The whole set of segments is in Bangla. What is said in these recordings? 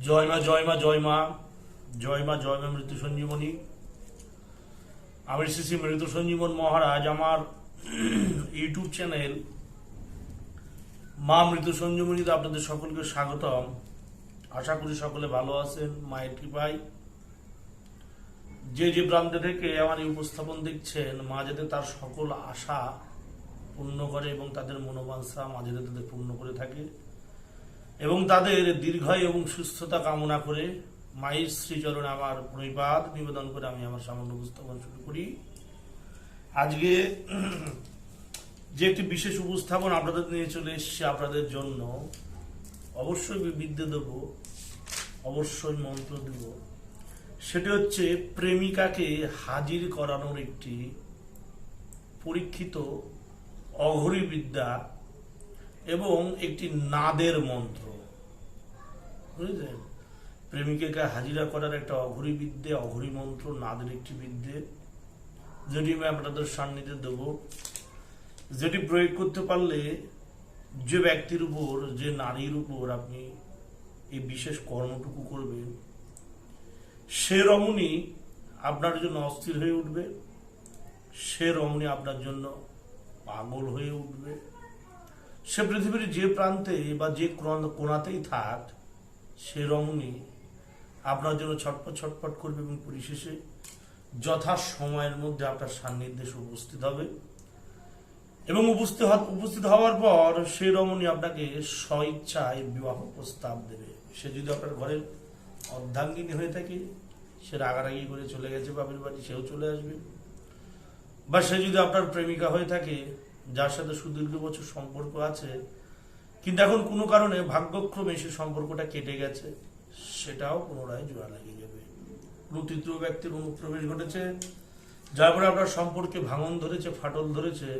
জয় মা জয় মা জয় মা জয় মা জয় মা মৃত্যু সঞ্জীবনী। আমি শ্রী শ্রী মৃত্যু সঞ্জীবন মহারাজ আমার ইউটিউব চ্যানেল মা মৃত্যু সঞ্জীবনীতে আপনাদের সকলকে স্বাগতম। আশা করি সকলে ভালো আছেন মায়ের কৃপায়। যে যে প্রান্ত থেকে আমার এই উপস্থাপন দেখছেন, মা যাতে তার সকল আশা পূর্ণ করে এবং তাদের মনোবাঞ্ছা মা যাতে তাদের পূর্ণ করে থাকে এবং তাদের দীর্ঘায়ু এবং সুস্থতা কামনা করে মায়ের শ্রীচরণে আমার প্রণিপাত নিবেদন করে আমি আমার সামান্য উপস্থাপন শুরু করি। আজকে যে একটি বিশেষ উপস্থাপন আপনাদের নিয়ে চলে এসেছে আপনাদের জন্য। অবশ্যই বিদ্যে দেব, অবশ্যই মন্ত্র দেব। সেটি হচ্ছে প্রেমিকাকে হাজির করানোর একটি পরীক্ষিত অঘরী বিদ্যা এবং একটি নাদের মন্ত্র। বুঝলেন? প্রেমিকাকে হাজিরা করার একটা অঘরী বিদ্যে, অঘরী মন্ত্র, নাদের একটি বিদ্যে, যেটি আমি আপনাদের সান্নিধ্যে দেব। যেটি প্রয়োগ করতে পারলে যে ব্যক্তির উপর, যে নারীর উপর আপনি এই বিশেষ কর্মটুকু করবেন, সে রমণী আপনার জন্য অস্থির হয়ে উঠবে, সে রমণী আপনার জন্য পাগল হয়ে উঠবে। সে পৃথিবীর যে প্রান্তে বা যে কোণাতেই থাক, সে রমণী আপনার জন্য ছটপট ছটপট করবে এবং পরিশেষে যথা সময়ের মধ্যে আপনার সান্নিধ্যে উপস্থিত হবে এবং উপস্থিত হওয়ার পর সে রমণী আপনাকে স্বইচ্ছায় বিবাহ প্রস্তাব দেবে। সে যদি আপনার ঘরের অর্ধাঙ্গিনী হয়ে থাকে, সে রাগারাগি করে চলে গেছে বাপের বাড়ি, সেও চলে আসবে। বা সে যদি আপনার প্রেমিকা হয়ে থাকে, যার সাথে সুদীর্ঘ বছর সম্পর্ক আছে, কিন্তু এখন কোনো কারণে ভাগ্যক্রমে সে সম্পর্কটা কেটে গেছে, সেটাও পুনরায় জোড়া লেগে যাবে। তৃতীয় ব্যক্তির অনুপ্রবেশ ঘটেছে, যার পরে আপনার সম্পর্কে ভাঙন ধরেছে, ফাটল ধরেছে।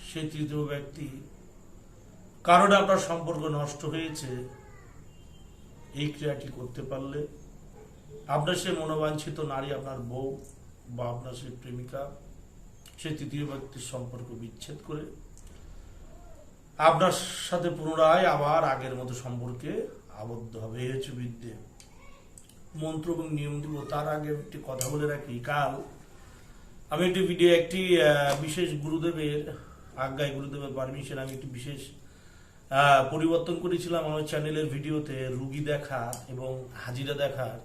সেই তৃতীয় ব্যক্তি কারণে আপনার সম্পর্ক নষ্ট হয়েছে। এই ক্রিয়াটি করতে পারলে আপনার সে মনোবাঞ্ছিত নারী, আপনার বউ বা আপনার সেই প্রেমিকা, সে তৃতীয় ব্যক্তির সম্পর্ক বিচ্ছেদ করে আপনার সাথে পুনরায় আবার আগের মতো সম্পর্কে আবদ্ধ হবে। এই হচ্ছে বিদ্যে। মন্ত্র এবং নিয়ম দিব তার আগে একটি কথা বলে রাখি। কাল আমি একটি ভিডিও, একটি বিশেষ গুরুদেবের আজ্ঞায়, গুরুদেবের পারমিশন, আমি একটি বিশেষ পরিবর্তন করেছিলাম আমার চ্যানেলের ভিডিওতে, রুগী দেখা এবং হাজিরা দেখার,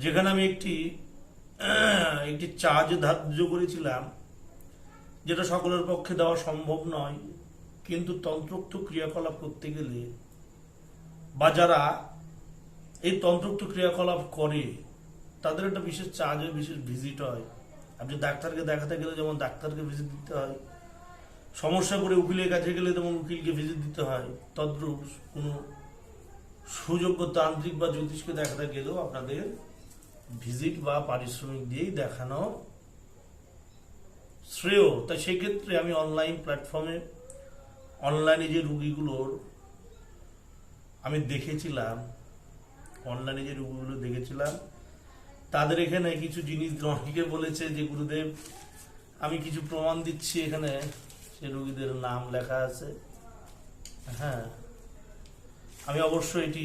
যেখানে আমি একটি চার্জ ধার্য করেছিলাম, যেটা সকলের পক্ষে দেওয়া সম্ভব নয়। কিন্তু তন্ত্রোক্ত ক্রিয়াকলাপ করতে গেলে বা যারা এই তন্ত্রোক্ত ক্রিয়াকলাপ করে, তাদের একটা বিশেষ চার্জের বিশেষ ভিজিট হয়। আপনি ডাক্তারকে দেখাতে গেলে যেমন ডাক্তারকে ভিজিট দিতে হয়, সমস্যা করে উকিলের কাছে গেলে যেমন উকিলকে ভিজিট দিতে হয়, তদ্রূপ কোনো সুযোগ্য তান্ত্রিক বা জ্যোতিষকে দেখাতে গেলেও আপনাদের ভিজিট বা পারিশ্রমিক দিয়েই দেখানো শ্রেয়। তাই সেক্ষেত্রে আমি অনলাইন প্ল্যাটফর্মে, অনলাইনে যে রুগীগুলোর আমি দেখেছিলাম, তাদের এখানে কিছু জিনিস অনেকে বলেছে যে গুরুদেব আমি কিছু প্রমাণ দিচ্ছি, এখানে সে রুগীদের নাম লেখা আছে। হ্যাঁ, আমি অবশ্যই এটি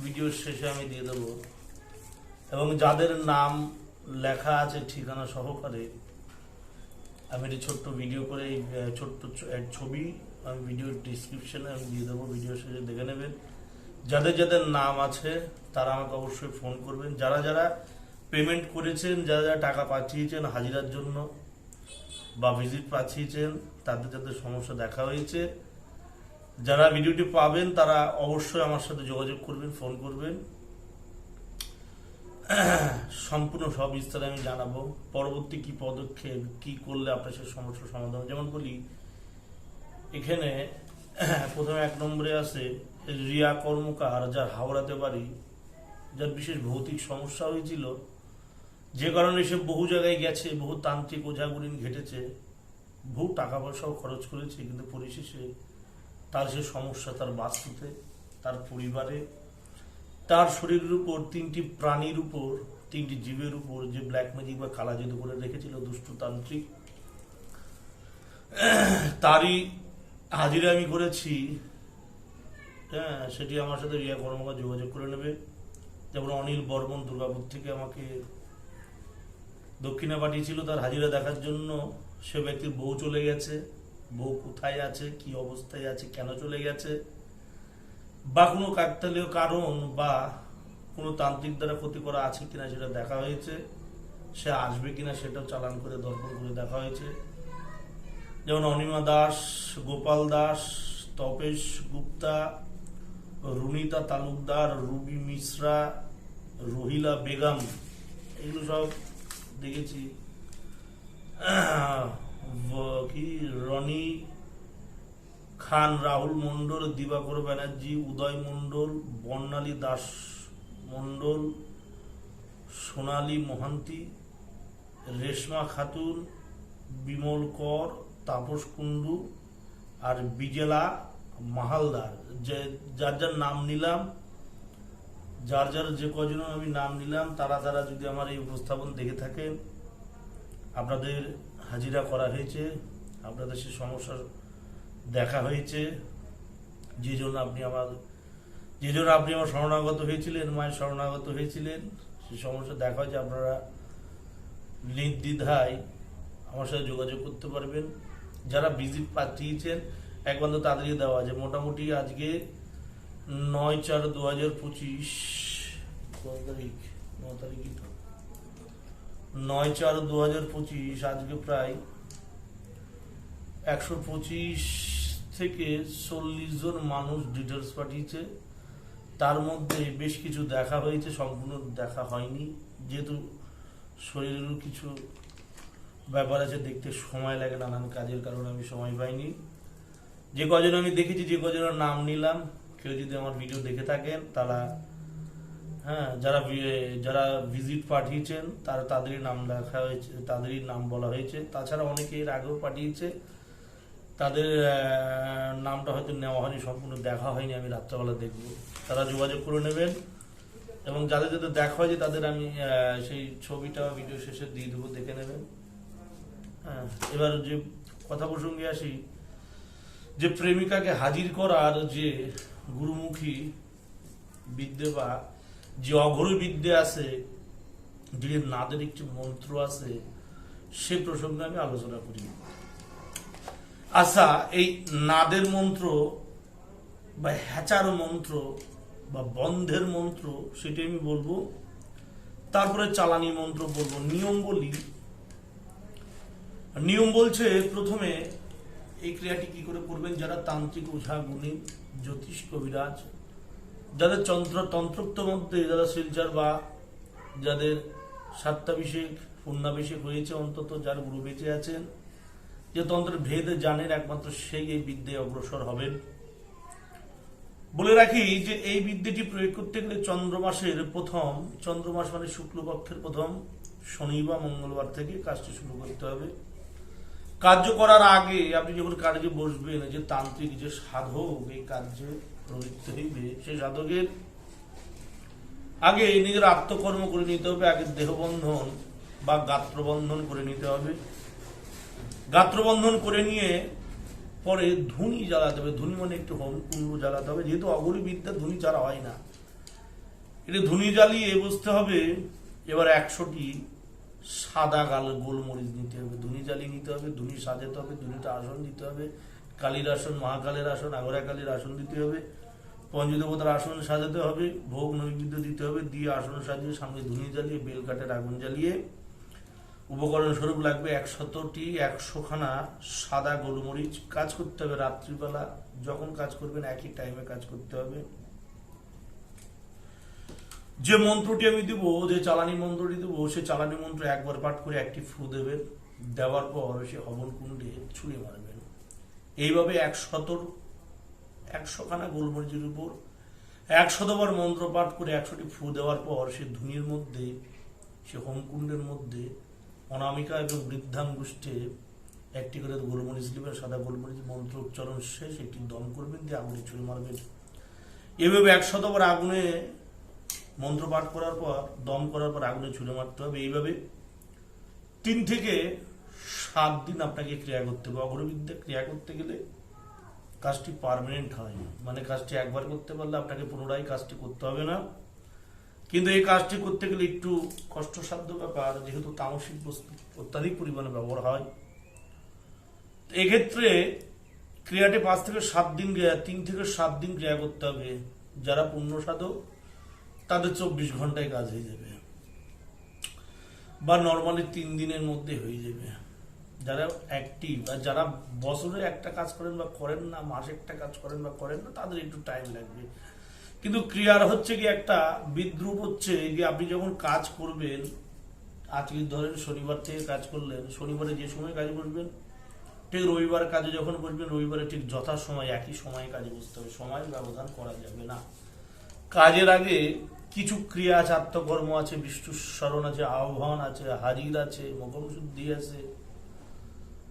ভিডিওর শেষে আমি দিয়ে দেবো এবং যাদের নাম লেখা আছে ঠিকানা সহকারে আমি একটি ছোট্ট ভিডিও করে, ছোট্ট ছবি আমি ভিডিওর ডিসক্রিপশনে আমি দিয়ে দেবো, ভিডিও শেষে দেখে নেবেন। যাদের যাদের নাম আছে তারা আমাকে অবশ্যই ফোন করবেন। যারা যারা পেমেন্ট করেছেন, যারা যারা টাকা পাঠিয়েছেন হাজিরার জন্য বা ভিজিট পাঠিয়েছেন, তাদের যাদের সমস্যা দেখা হয়েছে, যারা ভিডিওটি পাবেন তারা অবশ্যই আমার সাথে যোগাযোগ করবেন, ফোন করবেন। সম্পূর্ণ সব বিস্তারে আমি জানাবো। পরবর্তী কি পদক্ষেপ, কি করলে আপনার সে সমস্যার সমাধান। যেমন বলি, এখানে প্রথমে 1 নম্বরে আছে রিয়া কর্মকার, যার হাওড়াতে বাড়ি, যার বিশেষ ভৌতিক সমস্যা হয়েছিল, যে কারণে সে বহু জায়গায় গেছে, বহু তান্ত্রিক ওঝাগুলিন ঘেটেছে, বহু টাকা পয়সাও খরচ করেছে, কিন্তু পরিশেষে তার সে সমস্যা তার বাস্তুতে, তার পরিবারে, তার শরীরের উপর, 3টি প্রাণীর উপর, 3টি জীবের উপর যে ব্ল্যাক ম্যাজিক বা কালা জাদু করে রেখেছিল দুষ্টতান্ত্রিক, তারই হাজিরা আমি করেছি হ্যাঁ, সেটি আমার সাথে রিয়া কর্মকার যোগাযোগ করে নেবে। যেমন অনিল বর্মন দুর্গাপুর থেকে আমাকে দক্ষিণা পাঠিয়েছিল তার হাজিরা দেখার জন্য। সে ব্যক্তির বউ চলে গেছে, বউ কোথায় আছে, কি অবস্থায় আছে, কেন চলে গেছে, বা কোনো কাকতালীয় কারণ বা কোনো তান্ত্রিক দ্বারা ক্ষতি করা আছে কিনা সেটা দেখা হয়েছে। সে আসবে কিনা সেটাও চালান করে দর্পণ করে দেখা হয়েছে। যেমন অনিমা দাস, গোপাল দাস, তপেশ গুপ্তা, রুনিতা তালুকদার, রুবি মিশ্রা, রহিলা বেগম, এগুলো সব দেখেছি। কি রনি খান, রাহুল মন্ডল, দিবাকর ব্যানার্জি, উদয় মন্ডল, বর্ণালী দাস মন্ডল, সোনালী মহান্তি, রেশমা খাতুন, বিমল কর, তাপস কুণ্ডু আর বিজেলা মাহালদার। যে যার যার নাম নিলাম, যার যার যে কজন আমি নাম নিলাম, তারা তারা যদি আমার এই উপস্থাপন দেখে থাকেন, আপনাদের হাজিরা করা হয়েছে, আপনাদের সে সমস্যার দেখা হয়েছে, যে জন্য আপনি আমার শরণাগত হয়েছিলেন, মায়ের শরণাগত হয়েছিলেন, সে সমস্যা দেখা হয়েছে, আপনারা নির্দ্বিধায় আমার সাথে যোগাযোগ করতে পারবেন। যারা ভিজিট পাঠিয়েছেন একবার তো তাদেরই দেওয়া আছে। মোটামুটি আজকে 9/4/2025, 9/4/2025, আজকে প্রায় 125 থেকে 40 জন মানুষ ডিটেলস পাঠিয়েছে। তার মধ্যে বেশ কিছু দেখা হয়েছে, সম্পূর্ণ দেখা হয়নি, যেহেতু শরীরেরও কিছু ব্যাপার আছে, দেখতে সময় লাগে, নানান কাজের কারণে আমি সময় পাইনি। যে কজন আমি দেখেছি, যে কজনের নাম নিলাম, কেউ যদি আমার ভিডিও দেখে থাকেন তারা, হ্যাঁ, যারা ভিজিট পাঠিয়েছেন তাদেরই নাম লেখা হয়েছে, তাদেরই নাম বলা হয়েছে। তাছাড়া অনেকে এর আগেও পাঠিয়েছে, তাদের নামটা হয়তো নেওয়া হয়নি, সম্পূর্ণ দেখা হয়নি, আমি রাত্রেবেলা দেখবো। তারা যোগাযোগ করে নেবেন, এবং যাদের যাদের দেখা হয়েছে তাদের আমি সেই ছবিটা ভিডিও শেষে দিয়ে দেবো, দেখে নেবেন। হ্যাঁ, এবার যে কথা প্রসঙ্গে আসি, যে প্রেমিকাকে হাজির করার যে গুরুমুখী বিদ্যে বা যে অঘরী বিদ্যে আছে, যে নাদের একটি মন্ত্র আছে, সে প্রসঙ্গে আমি আলোচনা করি। আচ্ছা, এই নাদের মন্ত্র বা হ্যাচার মন্ত্র বা বন্ধের মন্ত্র সেটা আমি বলবো, তারপরে চালানি মন্ত্র বলবো। নিয়ম বলছে, প্রথমে এই ক্রিয়াটি কি করে করবেন, যারা তান্ত্রিক, ওঝা, গুণী, জ্যোতিষ, কবিরাজ, যাদের তন্ত্রোক্ত মধ্যে যারা শিলচার বা যাদের সাত্তাভিষেক পূর্ণাভিষেক হয়েছে, অন্তত যার গুরু বেঁচে আছেন, যে তন্ত্রের ভেদ জানেন, একমাত্র সেই এই বিদ্যায় অগ্রসর হবেন। বলে রাখি যে এই বিদ্যাটি প্রয়োগ করতে গেলে চন্দ্রমাস মানে শুক্লপক্ষের প্রথম শনি বা মঙ্গলবার থেকে কাজটি শুরু করতে হবে। কার্য করার আগে আপনি যখন কার্যে বসবেন, যে তান্ত্রিক, যে সাধক এই কার্যে প্রবৃত্ত হইবে, সেই সাধকের আগে নিজের আত্মকর্ম করে নিতে হবে। আগে দেহবন্ধন বা গাত্রবন্ধন করে নিতে হবে। গাত্রবন্ধন করে নিয়ে পরে ধুনি জ্বালাতে হবে। ধুনি মানে একটু হোম কুণ্ড জ্বালাতে হবে, যেহেতু অঘরী বিদ্যা ধুনি ছাড়া হয় না। এটা ধুনি জ্বালিয়ে বসতে হবে। এবার 100টি সাদা গোলমরিচ নিতে হবে, ধুনি জ্বালিয়ে নিতে হবে, ধুনি সাজাতে হবে, ধুনিটা আসন দিতে হবে, কালীর আসন, মহাকালের আসন, আগরা কালীর আসন দিতে হবে, পঞ্চদেবতার আসন সাজাতে হবে, ভোগ নৈবেদ্য দিতে হবে, দিয়ে আসন সাজিয়ে সামনে ধুনি জ্বালিয়ে বেলকাঠের আগুন জ্বালিয়ে উপকরণ স্বরূপ লাগবে 100খানা সাদা গোলমরিচ। কাজ করতে হবে রাত্রিবেলা, যখন কাজ করবেন একই টাইমে কাজ করতে হবে। যে মন্ত্রটি আমি দেবো, যে চালানি মন্ত্রটি দেবো, সে চালানি মন্ত্র একবার পাঠ করে একটি ফু দেবেন। দেওয়ার পর সে হবন কুণ্ডে ছুঁড়ে মারবেন। এইভাবে 100খানা গোলমরিচের উপর 100বার মন্ত্র পাঠ করে 100টি ফু দেওয়ার পর সে ধুনির মধ্যে, সে হোমকুণ্ডের মধ্যে অনামিকা এবং বৃদ্ধাঙ্গুষ্ঠে একটি করে গোলমরিচ নেবেন, সাদা গোলমরিচ। মন্ত্র উচ্চারণ শেষ একটি দম করবেন, দিয়ে আগুনে ছুঁড়ে মারবেন। এভাবে 100বার আগুনে মন্ত্র পাঠ করার পর, দম করার পর আগুনে ছুঁড়ে মারতে হবে। এইভাবে 3 থেকে 7 দিন আপনাকে ক্রিয়া করতে হবে। অঘরবিদ্যা ক্রিয়া করতে গেলে কাজটি পার্মানেন্ট হয়, মানে কাজটি একবার করতে পারলে আপনাকে পুনরায় কাজটি করতে হবে না। কিন্তু এই কাজটি করতে গেলে একটু কষ্টসাধ্য ব্যাপার, যেহেতু তামসিক বস্তু অত্যাধিক পরিমাণে ব্যবহার হয়। এক্ষেত্রে ক্রিয়াটি 5 থেকে 7 দিন 3 থেকে 7 দিন ক্রিয়া করতে হবে। যারা পুণ্য সাধক তাদের 24 ঘন্টায় কাজ হয়ে যাবে, বা নর্মালি 3 দিনের মধ্যে হয়ে যাবে। যারা অ্যাক্টিভ আর যারা বছরে একটা কাজ করেন বা করেন না, মাসে একটা কাজ করেন বা করেন না, তাদের একটু টাইম লাগবে। কিন্তু ক্রিয়ার হচ্ছে কি একটা বিদ্রুপ হচ্ছে যে আপনি যখন কাজ করবেন, আজকে ধরেন শনিবার থেকে কাজ করলেন, শনিবারে যে সময় কাজ করবেন, ঠিক রবিবার কাজে যখন বসবেন, রবিবারে ঠিক যথাসময় একই সময়ে কাজে বসতে হবে, সময় ব্যবধান করা যাবে না। কাজের আগে কিছু ক্রিয়া আছে, আত্মকর্ম আছে, বিষ্ণু স্মরণ আছে, আহ্বান আছে, হাজির আছে, মকম শুদ্ধি আছে,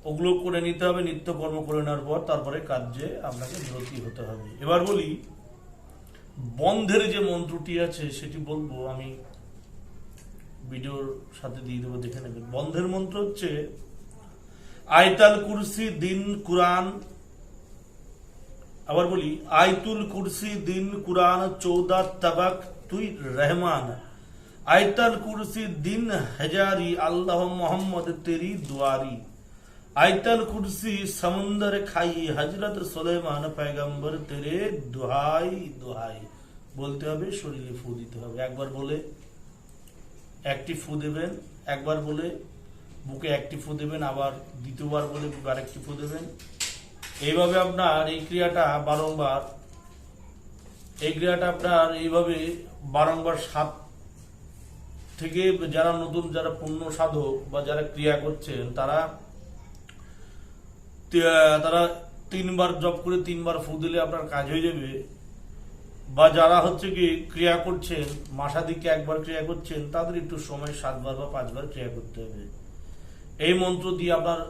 ওগুলো করে নিতে হবে। নিত্যকর্ম করে নেওয়ার পর তারপরে কাজে আপনাকে ব্রতী হতে হবে। এবার বলি বন্ধের যে মন্ত্রটি আছে সেটি বলবো, আমি ভিডিওর সাথে দিয়ে দেবো, দেখে নেবেন। বন্ধের মন্ত্র হচ্ছে আয়তাল কুরসি দিন কুরআন। আবার বলি আয়তুল কুরসি দিন কুরআন 14 তবাক তুই রহমান। আয়তাল কুরসি দিন হাজারি আল্লাহ মোহাম্মদ তেরি দুয়ারি। আয়তাল কুরসি সমুন্দর খাই হজরত সুলাইমান पैगंबर তেরে দুহাই দুহাই। বলতে হবে, শরীরে ফু দিতে হবে। একবার বলে একটি ফু দেবেন, একবার বলে বুকে একটি ফু দেবেন, আবার দ্বিতীয়বার বলে বুকে আরেকটি ফু দেবেন। এইভাবে আপনার এই ক্রিয়াটা আপনার এইভাবে বারংবার 7 থেকে, যারা নতুন, যারা পুণ্য সাধক বা যারা ক্রিয়া করছেন, তারা 3 বার জপ করে 3 বার ফু দিলে আপনার কাজ হয়ে যাবে। বা যারা হচ্ছে কি ক্রিয়া করছেন, মাসাদিকে একবার ক্রিয়া করছেন, তাদের একটু সময় 7 বার বা 5 বার ক্রিয়া করতে হবে। এই মন্ত্র দিয়ে আপনার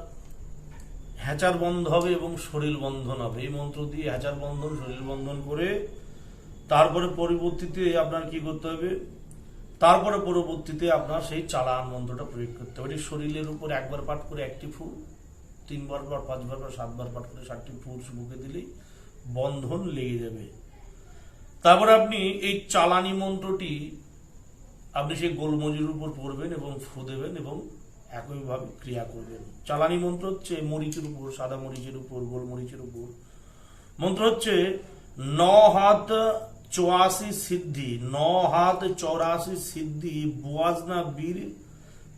হ্যাচার বন্ধ হবে এবং শরীর বন্ধন হবে। এই মন্ত্র দিয়ে হ্যাচার বন্ধন, শরীর বন্ধন করে তারপরে পরবর্তীতে আপনার কি করতে হবে, পরবর্তীতে আপনার সেই চালান মন্ত্রটা প্রয়োগ করতে হবে। শরীরের উপর একবার পাঠ করে একটি ফু, 3 বার বা 5 বার বা 7 বার পাঠ করে 7টি ফু বুকে দিলেই বন্ধন লেগে যাবে। তারপর আপনি এই চালানি মন্ত্রটি আপনি সেই গোলমরিচের উপর পড়বেন এবং ফু দেবেন এবং একইভাবে ক্রিয়া করবেন। চালানি মন্ত্র হচ্ছে মরিচের উপর, সাদা মরিচের উপর, গোলমরিচের উপর। মন্ত্র হচ্ছে 9 হাত 84 সিদ্ধি, 9 হাত 84 সিদ্ধি, बुआजना वीर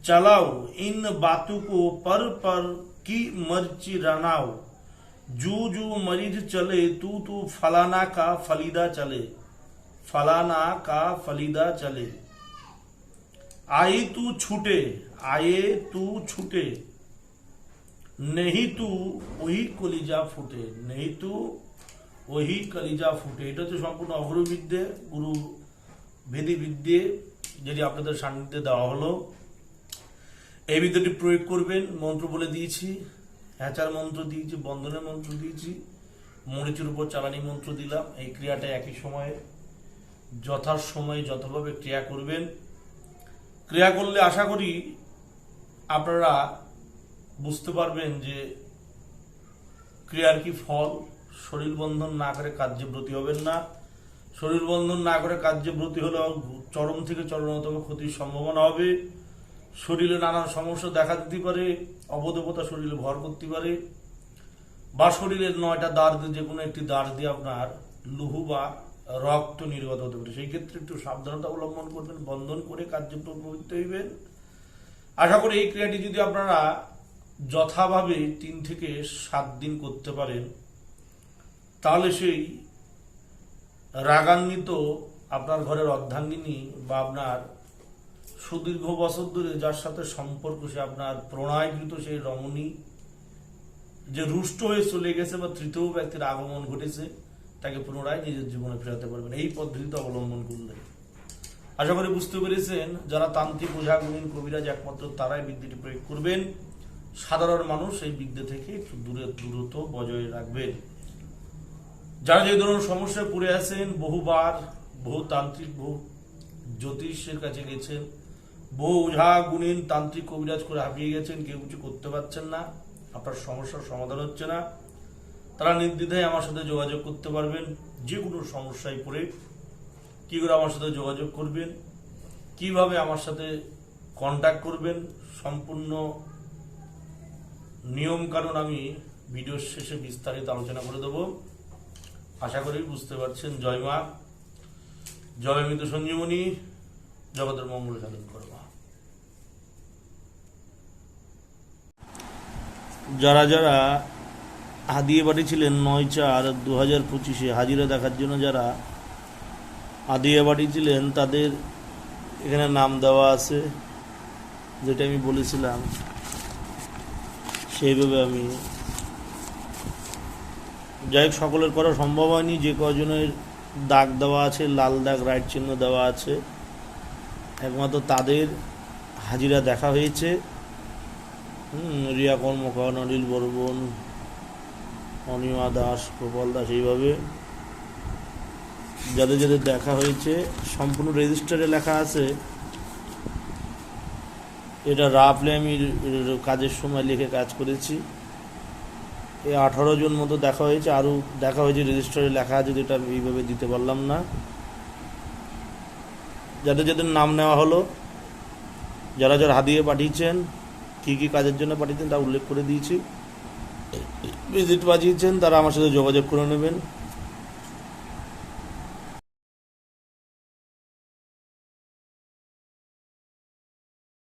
चलाओ, इन बातों को पर पर की मर्ची रनाओ, जू जू मरीज चले तू तू फलाना का फलीदा चले, फलाना का फलीदा चले। आई तू छूटे, आए तू छूटे, नहीं तू वही कलिजा फूटे, नहीं तू वही कलिजा ফুটে। এটা হচ্ছে সম্পূর্ণ অগ্রবিদ্যে, গুরু ভেদি বিদ্যে, যেটি আপনাদের সান্নিধ্যে দেওয়া হলো। এই বিদ্যাটি প্রয়োগ করবেন। মন্ত্র বলে দিয়েছি, হ্যাচার মন্ত্র দিয়েছি, বন্ধনের মন্ত্র দিয়েছি, মরিচের উপর চালানি মন্ত্র দিলাম। এই ক্রিয়াটা একই সময়ে যথাসময়ে যথাভাবে ক্রিয়া করবেন। ক্রিয়া করলে আশা করি আপনারা বুঝতে পারবেন যে ক্রিয়ার কি ফল। শরীর বন্ধন না করে কার্যে ব্রতী হবেন না। শরীর বন্ধন না করে কার্যে ব্রতী হলে চরম থেকে চরমতম ক্ষতির সম্ভাবনা হবে। শরীরে নানান সমস্যা দেখা দিতে পারে, অবদেবতা শরীরে ভর করতে পারে, বা শরীরের 9টা দাঁড় দিয়ে যে কোনো একটি দাঁড় দিয়ে আপনার লুহু বা রক্ত নির্গত হতে পারে। সেই ক্ষেত্রে একটু সাবধানতা অবলম্বন করবেন, বন্ধন করে কার্যে প্রবৃত্ত হইবেন। আশা করি এই ক্রিয়াটি যদি আপনারা যথাভাবে 3 থেকে 7 দিন করতে পারেন, তাহলে সেই রাগান্বিত আপনার ঘরের অর্ধাঙ্গিনী বা আপনার সুদীর্ঘ বছর ধরে যার সাথে সম্পর্ক, সে আপনার প্রণয়কৃত সেই রমণী যে রুষ্ট হয়ে চলে গেছে বা তৃতীয় ব্যক্তির আগমন ঘটেছে, তাকে পুনরায় নিজের জীবনে ফেরাতে পারবেন এই পদ্ধতিতে অবলম্বন করলে। আশা করি বুঝতে পেরেছেন। যারা তান্ত্রিক, ওঝা, গুণিন, কবিরাজ একমাত্র তারাই বিদ্যাটি প্রয়োগ করবেন। সাধারণ মানুষ এই বিদ্যা থেকে একটু দূরত্ব বজায় রাখবেন। যারা যে ধরনের সমস্যায় পড়ে আছেন, বহুবার বহু তান্ত্রিক, বহু জ্যোতিষের কাছে গেছেন, বহু ওঝা, গুণিন, তান্ত্রিক, কবিরাজ করে হাঁপিয়ে গেছেন, কেউ কিছু করতে পারছেন না, আপনার সমস্যার সমাধান হচ্ছে না, তারা নির্দ্বিধায় আমার সাথে যোগাযোগ করতে পারবেন। যে কোনো সমস্যায় পড়ে কী করে আমার সাথে যোগাযোগ করবেন, কিভাবে আমার সাথে কন্ট্যাক্ট করবেন, সম্পূর্ণ নিয়ম কানুন আমি ভিডিওর শেষে বিস্তারিত আলোচনা করে দেব। আশা করি বুঝতে পারছেন। জয় মা, জয় মৃত সঞ্জীবনী, জগতের মঙ্গল সাধন করবা। যারা যারা হাদিয়ে পাঠিয়েছিলেন 9/4/2025 হাজিরা দেখার জন্য, যারা হাদিয়ে পাঠিয়েছিলেন তাদের এখানে নাম দেওয়া আছে, যেটা আমি বলেছিলাম সেইভাবে আমি যাই হোক সকলের করা সম্ভব হয়নি। যে কজনের দাগ দেওয়া আছে, লাল দাগ রাইট চিহ্ন দেওয়া আছে, একমাত্র তাদের হাজিরা দেখা হয়েছে। রিয়া কর্মকার, অনিল বর্মন, অনিমা দাস, গোপাল দাস, এইভাবে যাদের যাদের দেখা হয়েছে সম্পূর্ণ রেজিস্টারে লেখা আছে। এটা রাফলি আমি কাজের সময় লিখে কাজ করেছি। এই 18 জন মতো দেখা হয়েছে, আরও দেখা হয়েছে রেজিস্টারে লেখা আছে, যেটা এইভাবে দিতে পারলাম না। যাদের যাদের নাম নেওয়া হলো, যারা যারা হাদিয়ে পাঠিয়েছেন, কী কী কাজের জন্য পাঠিয়েছেন তা উল্লেখ করে দিয়েছি। ভিজিট পাঠিয়েছেন তারা আমার সাথে যোগাযোগ করে নেবেন।